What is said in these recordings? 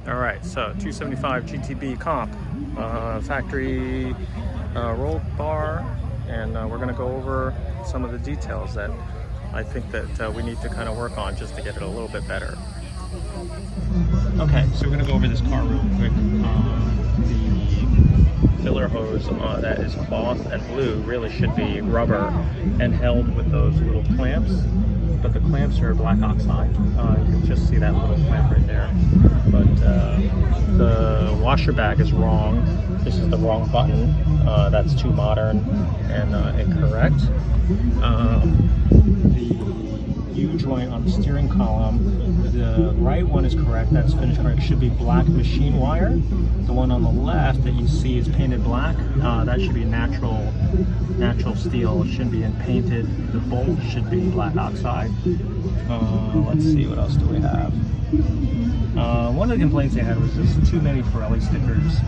All right, so 275 GTB comp, factory roll bar, and we're gonna go over some of the details that I think that we need to kind of work on just to get it a little bit better. Okay, so we're gonna go over this car real quick. The filler hose that is cloth and blue really should be rubber and held with those little clamps, but the clamps are black oxide. You can just see that little clamp right there. But the washer bag is wrong. This is the wrong button. That's too modern and incorrect. The U-joint on the steering column, the right one is correct. That's finished correct. It should be black machine wire. The one on the left that you see is painted black. That should be natural steel. It shouldn't be painted. The bolt should be black oxide. Let's see, what else do we have? One of the complaints they had was just too many Ferrari stickers.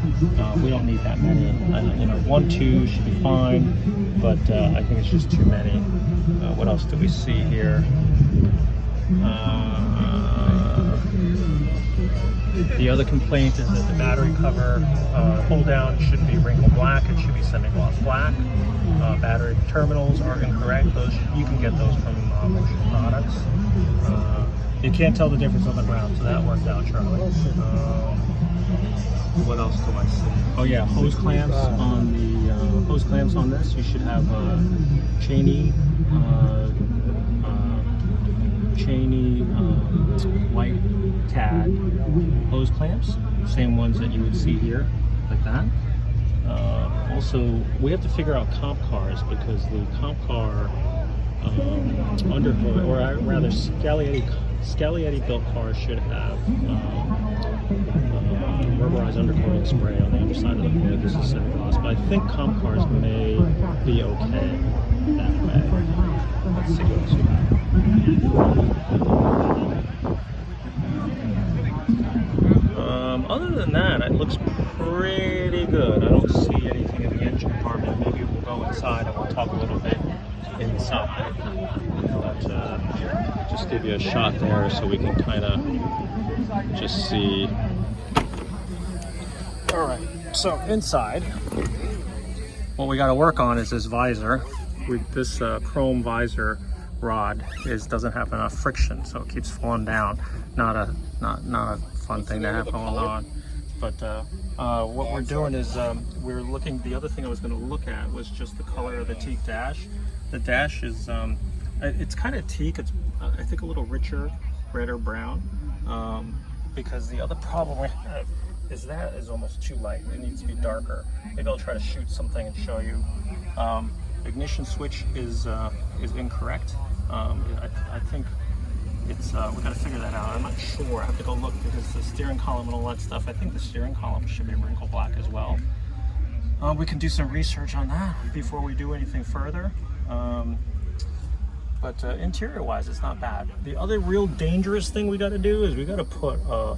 We don't need that many. You know, 1, 2 should be fine, but I think it's just too many. What else do we see here? The other complaint is that the battery cover hold down should be wrinkle black. It should be semi-gloss black. Battery terminals are incorrect. Those you can get those from Motion Products. You can't tell the difference on the ground, so that worked out, Charlie. What else do I see? Oh yeah, hose clamps on the hose clamps on this. You should have Cheney white tag hose clamps, same ones that you would see here, like that. Also, we have to figure out comp cars, because the comp car underhood, or rather Scalietti built cars should have rubberized undercoating spray on the underside of the hood. This is semi-gloss, but I think comp cars may be okay that way. Let's see what else we have. Other than that, it looks pretty good. I don't see anything in the engine compartment. Maybe we'll go inside and we'll talk a little bit inside. But just give you a shot there so we can kind of just see. All right, so inside, what we got to work on is this visor. This chrome visor rod doesn't have enough friction, so it keeps falling down. Not a fun thing to have going on. But what we're doing is we're looking. The other thing I was going to look at was just the color of the teak dash. The dash is it's kind of teak. It's I think a little richer, red or brown. Because the other problem we have is that is almost too light. It needs to be darker. Maybe I'll try to shoot something and show you. Ignition switch is incorrect. I think it's we got to figure that out. I'm not sure. I have to go look, because the steering column and all that stuff. I think the steering column should be wrinkle black as well. We can do some research on that before we do anything further. But interior-wise, it's not bad. The other real dangerous thing we got to do is we got to put a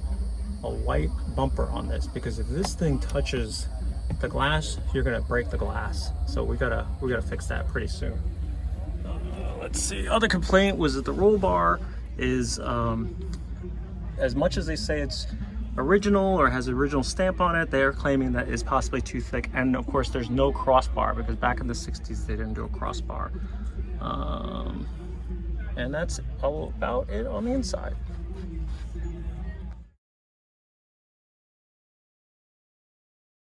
white bumper on this, because if this thing touches the glass, you're gonna break the glass. So we gotta fix that pretty soon. Let's see. Other complaint was that the roll bar is, as much as they say it's original or has an original stamp on it, they're claiming that it's possibly too thick. And of course, there's no crossbar, because back in the 60s they didn't do a crossbar. And that's all about it on the inside.